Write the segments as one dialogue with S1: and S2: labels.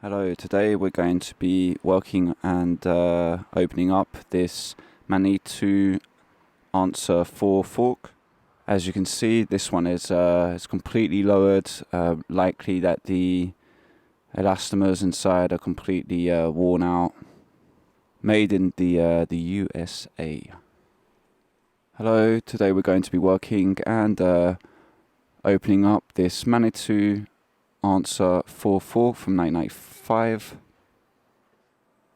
S1: Hello, today we're going to be working and opening up this Manitou Answer 4 fork. As you can see, this one is completely lowered, likely that the elastomers inside are completely worn out. Made in the USA. Hello, today we're going to be working and opening up this Manitou Answer 4 fork from 1995.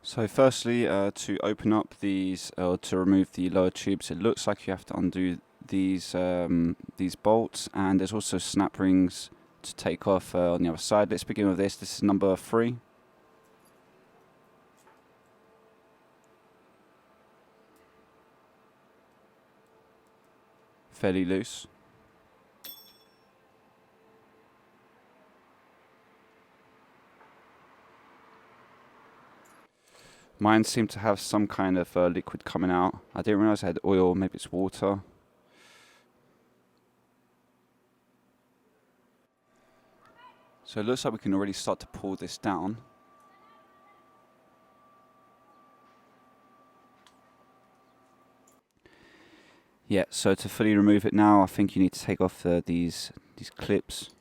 S1: So firstly, to open up these, or to remove the lower tubes, it looks like you have to undo these bolts, and there's also snap rings to take off on the other side. Let's begin with this. This is number 3. Fairly loose. Mine seemed to have some kind of liquid coming out. I didn't realize I had oil, maybe it's water. So it looks like we can already start to pull this down. Yeah, so to fully remove it now, I think you need to take off these clips.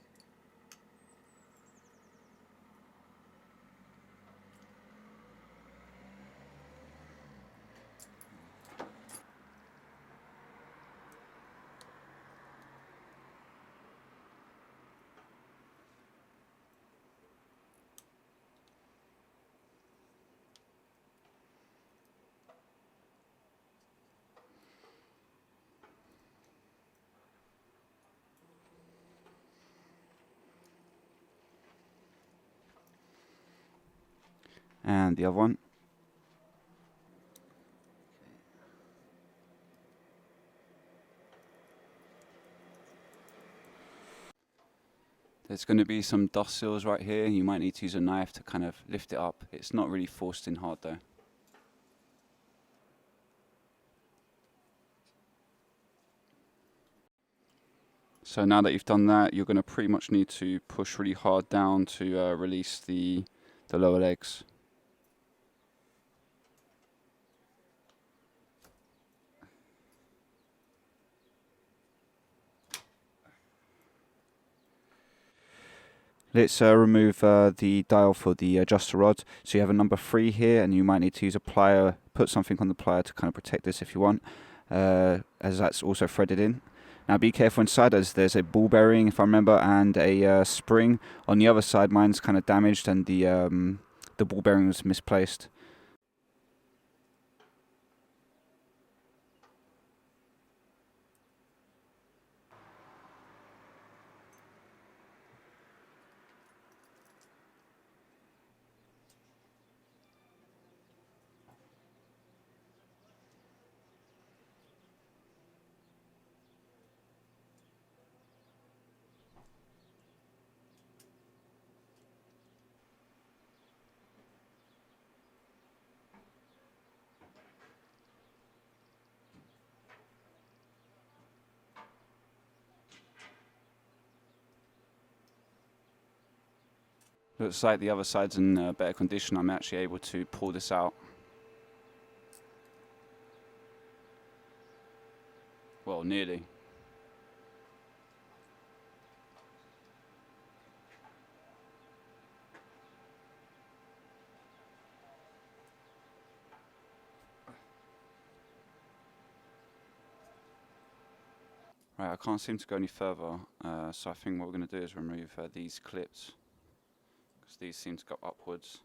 S1: And the other one. There's going to be some dust seals right here. You might need to use a knife to kind of lift it up. It's not really forced in hard though. So now that you've done that, you're going to pretty much need to push really hard down to release the lower legs. Let's remove the dial for the adjuster rod. So you have a number 3 here, and you might need to use a plier, put something on the plier to kind of protect this if you want, as that's also threaded in. Now be careful inside, as there's a ball bearing, if I remember, and a spring. On the other side, mine's kind of damaged, and the ball bearing was misplaced. Looks like the other side's in better condition. I'm actually able to pull this out. Well, nearly. Right, I can't seem to go any further, so I think what we're going to do is remove these clips, because these seem to go upwards.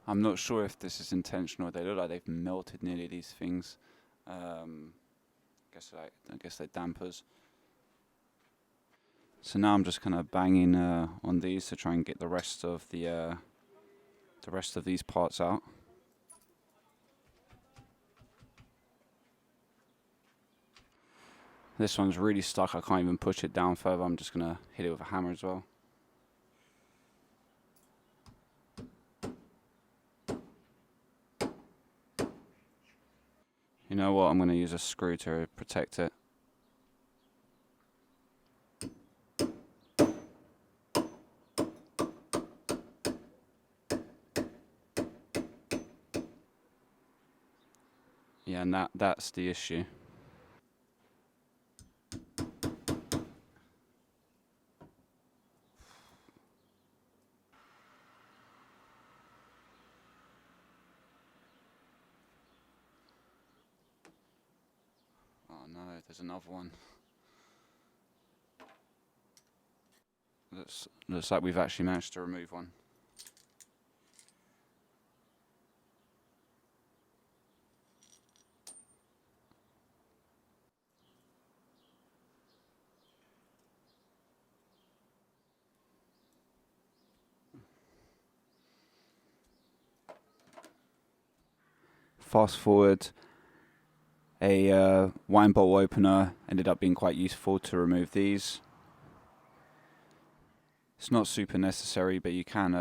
S1: I'm not sure if this is intentional. They look like they've melted nearly, these things. I guess they're dampers. So now I'm just kind of banging on these to try and get the rest of these parts out. This one's really stuck. I can't even push it down further. I'm just gonna hit it with a hammer as well. You know what, I'm going to use a screw to protect it. Yeah, and that's the issue. Oh no, there's another one. Looks like we've actually managed to remove one. Fast forward, a wine bottle opener ended up being quite useful to remove these. It's not super necessary, but you can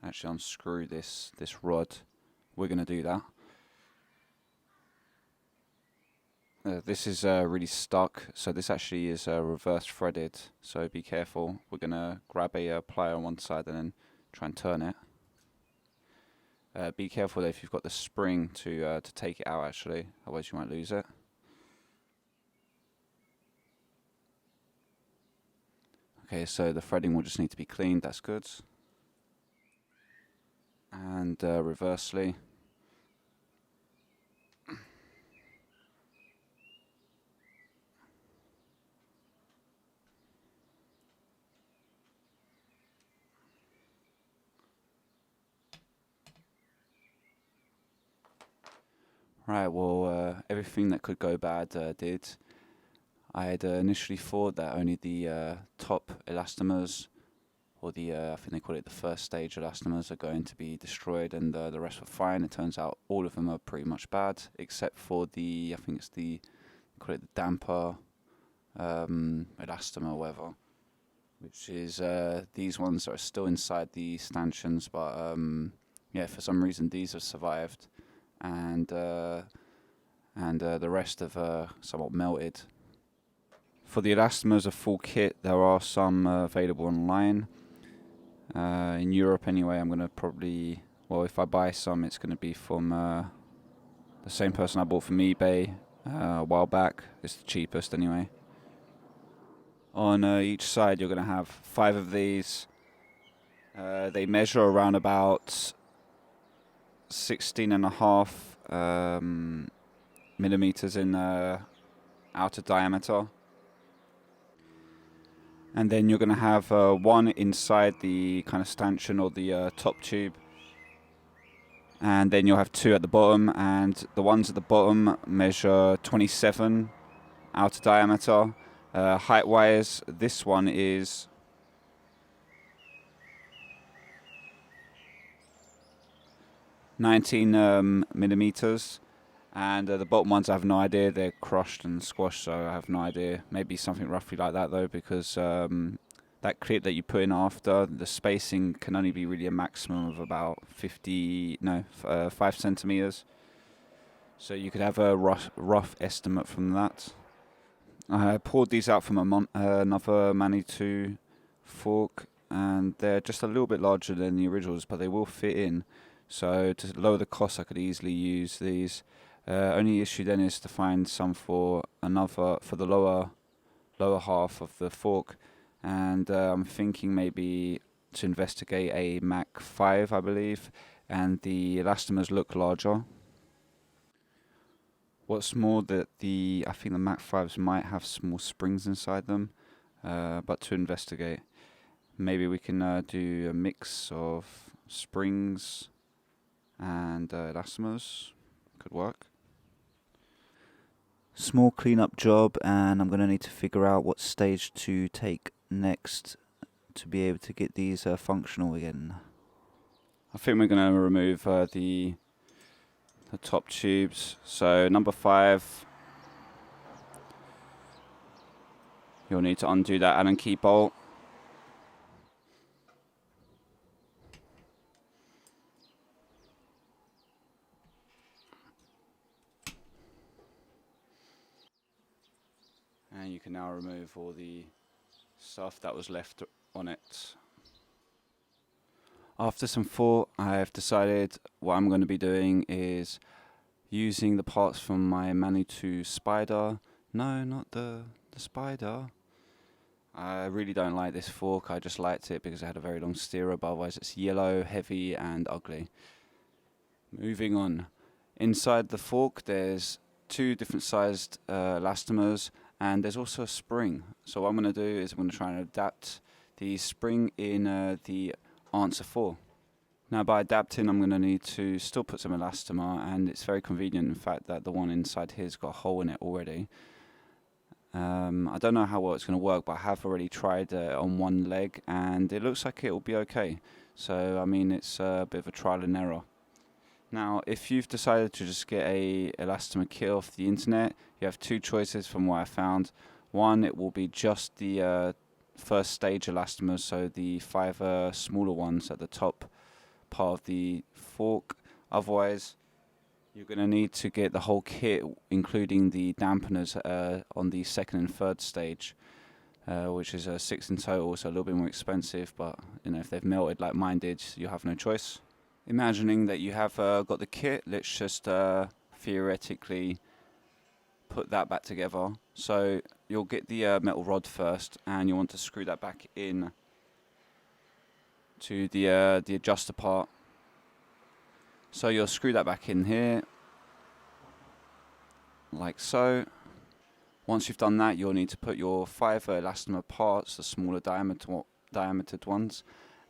S1: actually unscrew this rod. We're going to do that. This is really stuck, so this actually is reverse threaded, so be careful. We're going to grab a plier on one side and then try and turn it. Be careful if you've got the spring to take it out actually, otherwise you might lose it. Okay, so the threading will just need to be cleaned, that's good. And reversely. Right, well, everything that could go bad did. I had initially thought that only the top elastomers, or the I think they call it the first stage elastomers, are going to be destroyed, and the rest were fine. It turns out all of them are pretty much bad, except for the, I think it's the, call it the damper elastomer or whatever, which is these ones are still inside the stanchions, but yeah, for some reason these have survived, and the rest have somewhat melted. For the elastomers, a full kit, there are some available online. In Europe anyway, I'm going to probably, well, if I buy some, it's going to be from the same person I bought from eBay a while back. It's the cheapest anyway. On each side, you're going to have 5 of these. They measure around about 16.5 millimeters in outer diameter. And then you're going to have one inside the kind of stanchion or the top tube. And then you'll have 2 at the bottom, and the ones at the bottom measure 27 outer diameter. Height-wise, this one is 19 millimeters. And the bottom ones, I have no idea. They're crushed and squashed, so I have no idea. Maybe something roughly like that, though, because that clip that you put in after, the spacing can only be really a maximum of about 5 centimeters. So you could have a rough estimate from that. I poured these out from another Manitou fork, and they're just a little bit larger than the originals, but they will fit in. So to lower the cost, I could easily use these. Only issue then is to find some for the lower half of the fork, and I'm thinking maybe to investigate a Mach 5, I believe, and the elastomers look larger. What's more, that I think the Mach 5s might have small springs inside them, but to investigate, maybe we can do a mix of springs and elastomers. Could work. Small cleanup job, and I'm going to need to figure out what stage to take next to be able to get these functional again. I think we're going to remove the top tubes. So number 5, you'll need to undo that Allen key bolt. you can now remove all the stuff that was left on it. After some thought, I have decided what I'm going to be doing is using the parts from my Manitou spider. No, not the spider. I really don't like this fork. I just liked it because it had a very long steerer, but otherwise it's yellow, heavy and ugly. Moving on. Inside the fork there's 2 different sized elastomers, and there's also a spring. So what I'm going to do is I'm going to try and adapt the spring in the Answer 4. Now by adapting, I'm going to need to still put some elastomer, and it's very convenient in fact that the one inside here's got a hole in it already. I don't know how well it's going to work, but I have already tried on one leg and it looks like it will be okay. So I mean, it's a bit of a trial and error. Now if you've decided to just get a elastomer kit off the internet, you have 2 choices from what I found. One, it will be just the first stage elastomers, so the 5 smaller ones at the top part of the fork. Otherwise you're going to need to get the whole kit, including the dampeners on the 2nd and 3rd stage, which is 6 in total, so a little bit more expensive, but you know, if they've melted like mine did, you have no choice. Imagining that you have got the kit, let's just theoretically put that back together. So you'll get the metal rod first, and you want to screw that back in to the adjuster part. So you'll screw that back in here, like so. Once you've done that, you'll need to put your 5 elastomer parts, the smaller diametered ones,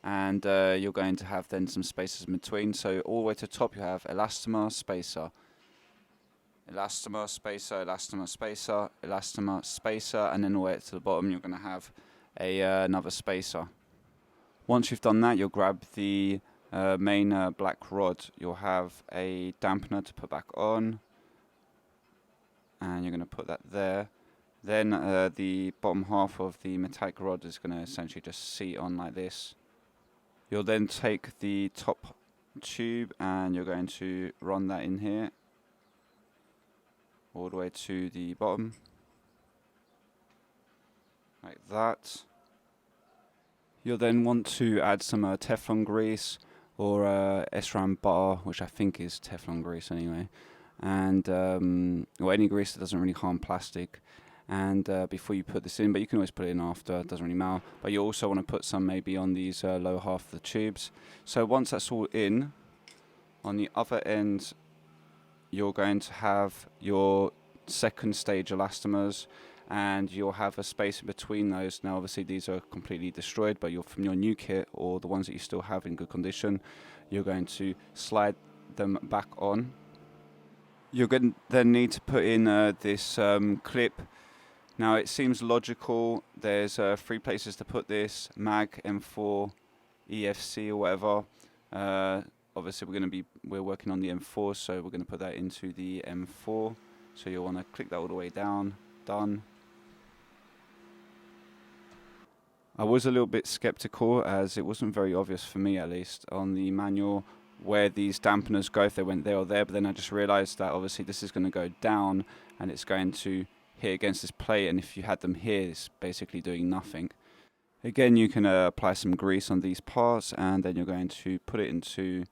S1: and you're going to have then some spaces in between. So all the way to the top you have elastomer, spacer, elastomer, spacer, elastomer, spacer, elastomer, spacer, and then all the way to the bottom you're going to have another spacer. Once you've done that, you'll grab the main black rod. You'll have a dampener to put back on, and you're going to put that there. Then the bottom half of the metallic rod is going to essentially just seat on like this. You'll then take the top tube and you're going to run that in here all the way to the bottom, like that. You'll then want to add some Teflon grease or SRAM butter, which I think is Teflon grease anyway, and or any grease that doesn't really harm plastic. And before you put this in, but you can always put it in after, it doesn't really matter. But you also want to put some maybe on these lower half of the tubes. So once that's all in, on the other end you're going to have your 2nd stage elastomers, and you'll have a space in between those. Now obviously these are completely destroyed, but from your new kit or the ones that you still have in good condition, you're going to slide them back on. You're going to then need to put in this clip. Now it seems logical. There's 3 places to put this: mag, M4, EFC or whatever. Obviously we're working on the M4, so we're going to put that into the M4. So you'll want to click that all the way down. Done. I was a little bit skeptical, as it wasn't very obvious for me, at least on the manual, where these dampeners go, if they went there or there. But then I just realized that obviously this is going to go down and it's going to hit against this plate, and if you had them here, it's basically doing nothing. Again, you can apply some grease on these parts, and then you're going to put it into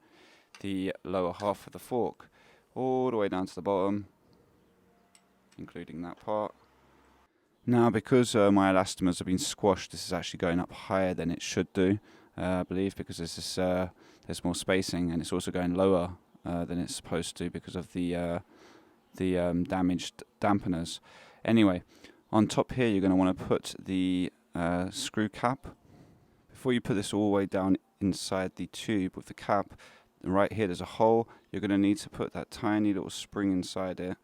S1: the lower half of the fork all the way down to the bottom, including that part. Now because my elastomers have been squashed, this is actually going up higher than it should do, I believe, because there's more spacing, and it's also going lower than it's supposed to because of the damaged dampeners. Anyway, on top here you're going to want to put the screw cap. Before you put this all the way down inside the tube with the cap, right here there's a hole. You're going to need to put that tiny little spring inside it,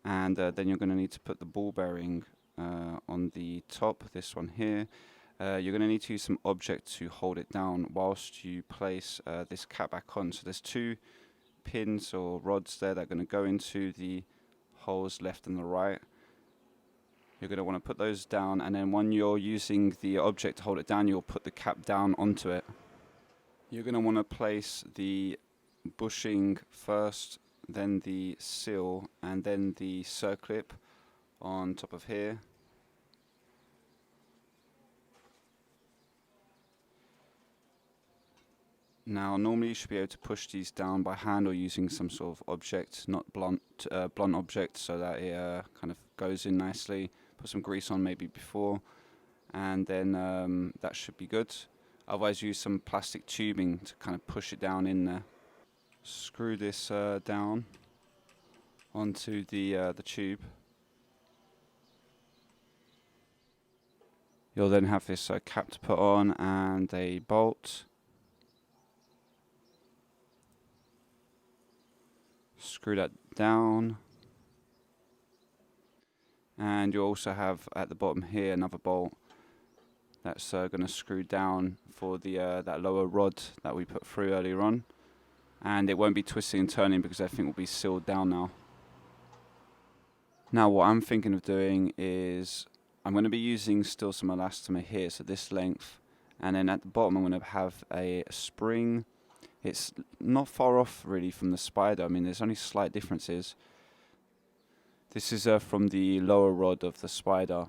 S1: and then you're going to need to put the ball bearing on the top, this one here. You're going to need to use some object to hold it down whilst you place this cap back on. So there's 2 pins or rods there that are going to go into the holes left and the right. You're going to want to put those down, and then when you're using the object to hold it down, you'll put the cap down onto it. You're going to want to place the bushing first, then the seal, and then the circlip on top of here. Now normally you should be able to push these down by hand or using some sort of object, not blunt object, so that it kind of goes in nicely. Put some grease on maybe before, and then that should be good. Otherwise use some plastic tubing to kind of push it down in there. Screw this down onto the tube. You'll then have this cap to put on and a bolt. Screw that down. And you also have at the bottom here another bolt that's going to screw down for the that lower rod that we put through earlier on. And it won't be twisting and turning because everything will be sealed down now. Now what I'm thinking of doing is I'm going to be using still some elastomer here, so this length, and then at the bottom I'm going to have a spring. It's not far off really from the spider. I mean, there's only slight differences. This is from the lower rod of the spider,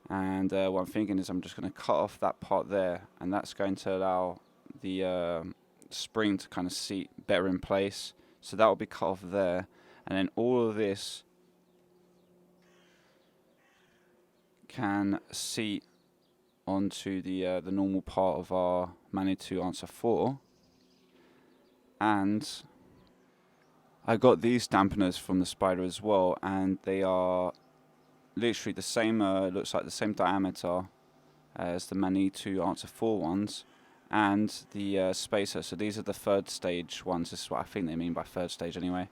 S1: and what I'm thinking is I'm just going to cut off that part there, and that's going to allow the spring to kind of seat better in place. So that will be cut off there, and then all of this can seat onto the normal part of our Manitou Answer 4. And I got these dampeners from the spider as well, and they are literally the same, looks like the same diameter as the Manitou Answer 4 ones, and the spacer. So these are the third stage ones. This is what I think they mean by third stage anyway.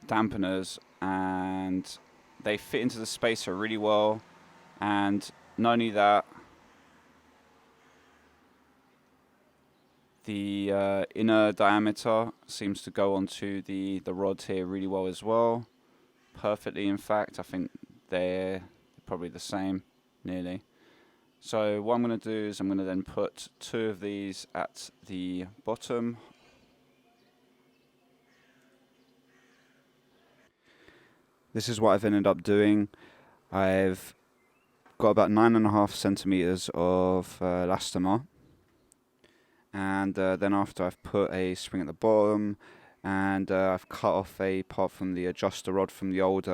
S1: Dampeners, and they fit into the spacer really well. And not only that, the inner diameter seems to go onto the rod here really well as well. Perfectly, in fact. I think they're probably the same, nearly. So what I'm going to do is I'm going to then put two of these at the bottom. This is what I've ended up doing. I've got about 9.5 centimeters of elastomer, and then after I've put a spring at the bottom, and I've cut off a part from the adjuster rod from the old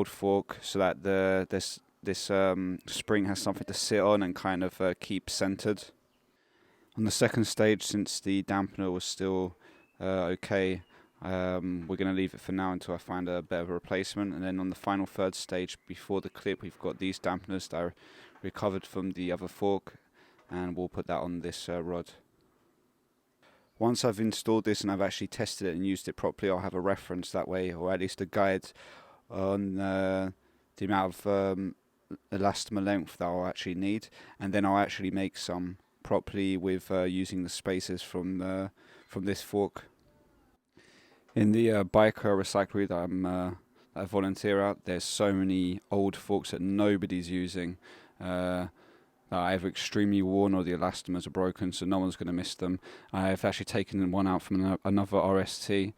S1: fork, so that this spring has something to sit on and kind of keep centered. On the second stage, since the dampener was still okay, we're going to leave it for now until I find a better replacement. And then on the final third stage, before the clip, we've got these dampeners that I recovered from the other fork, and we'll put that on this rod. Once I've installed this and I've actually tested it and used it properly, I'll have a reference that way, or at least a guide on the amount of elastomer length that I'll actually need, and then I'll actually make some properly with using the spacers from this fork. In the biker recyclery that I volunteer at, there's so many old forks that nobody's using that are either extremely worn or the elastomers are broken, so no one's going to miss them. I've actually taken one out from another RST.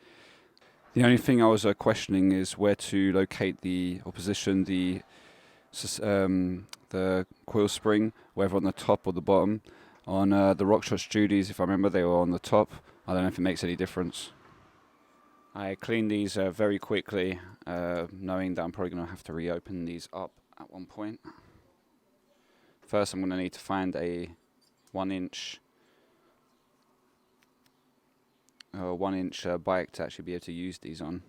S1: The only thing I was questioning is where to locate or position the coil spring, whether on the top or the bottom. On the Rockshot Judies, if I remember, they were on the top. I don't know if it makes any difference. I cleaned these very quickly, knowing that I'm probably going to have to reopen these up at one point. First, I'm going to need to find a 1-inch bike to actually be able to use these on.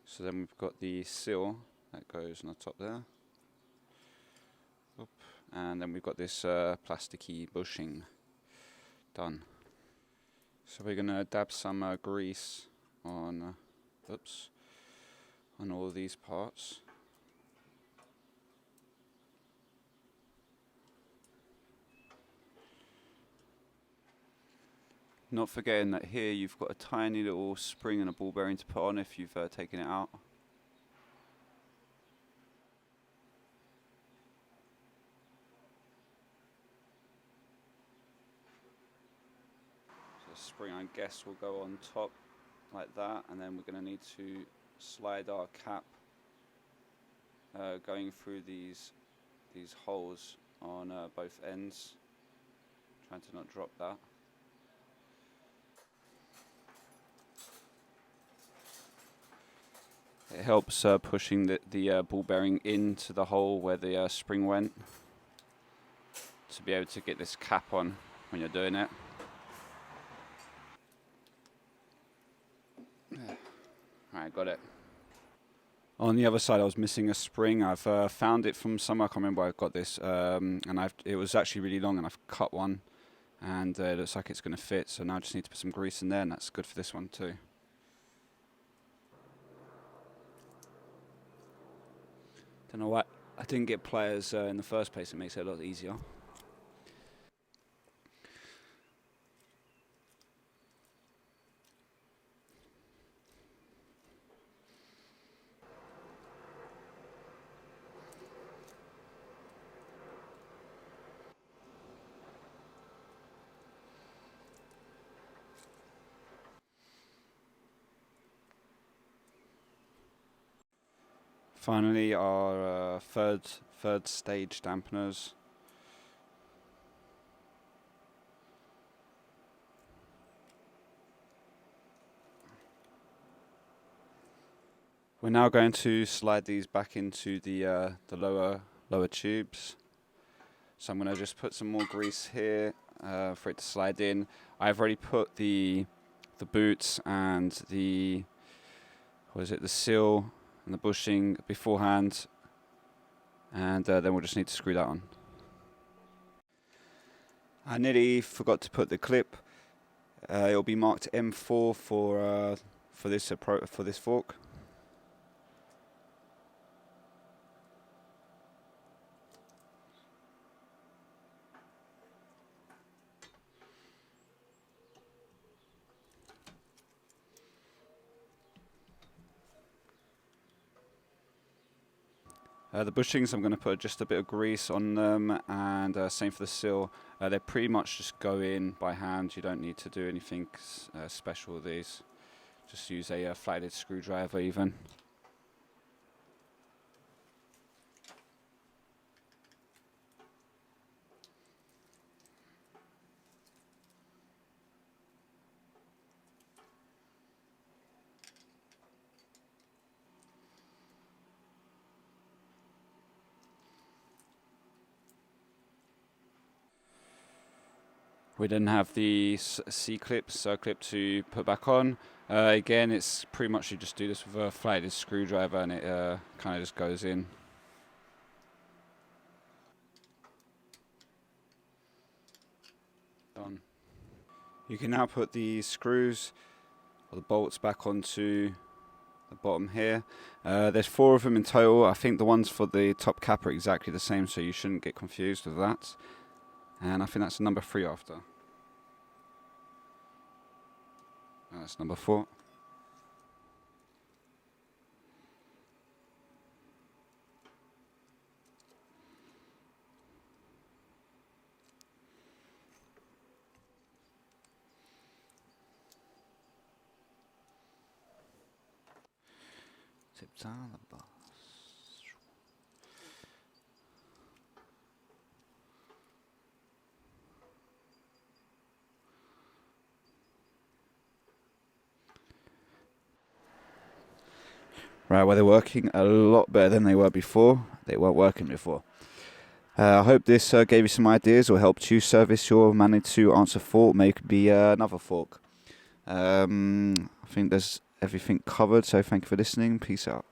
S1: So then we've got the seal that goes on the top there. Oop. And then we've got this plasticky bushing done. So we're going to dab some grease on all of these parts. Not forgetting that here you've got a tiny little spring and a ball bearing to put on if you've taken it out. So the spring, I guess, will go on top like that, and then we're going to need to slide our cap going through these holes on both ends, trying to not drop that. It helps pushing the ball bearing into the hole where the spring went, to be able to get this cap on when you're doing it. Alright, got it. On the other side, I was missing a spring. I've found it from somewhere. I can't remember where I got this, and it was actually really long, and I've cut one, and it looks like it's going to fit. So now I just need to put some grease in there, and that's good for this one too. Don't know why I didn't get pliers in the first place. It makes it a lot easier. Finally, our third stage dampeners. We're now going to slide these back into the lower tubes. So I'm going to just put some more grease here for it to slide in. I've already put the boots and the seal and the bushing beforehand, and then we'll just need to screw that on. I nearly forgot to put the clip. It'll be marked M4 for this fork. The bushings, I'm going to put just a bit of grease on them, and same for the seal. They pretty much just go in by hand. You don't need to do anything special with these. Just use a flathead screwdriver even. We then have the C-clip to put back on. Again, it's pretty much you just do this with a flathead screwdriver, and it kind of just goes in. Done. You can now put the screws or the bolts back onto the bottom here. There's 4 of them in total. I think the ones for the top cap are exactly the same, so you shouldn't get confused with that. And I think that's number 3 after. That's number 4. Tips on the bus. Right, well, they're working a lot better than they were before. They weren't working before. I hope this gave you some ideas or helped you service your Manitou Answer fork, maybe another fork. I think there's everything covered, so thank you for listening. Peace out.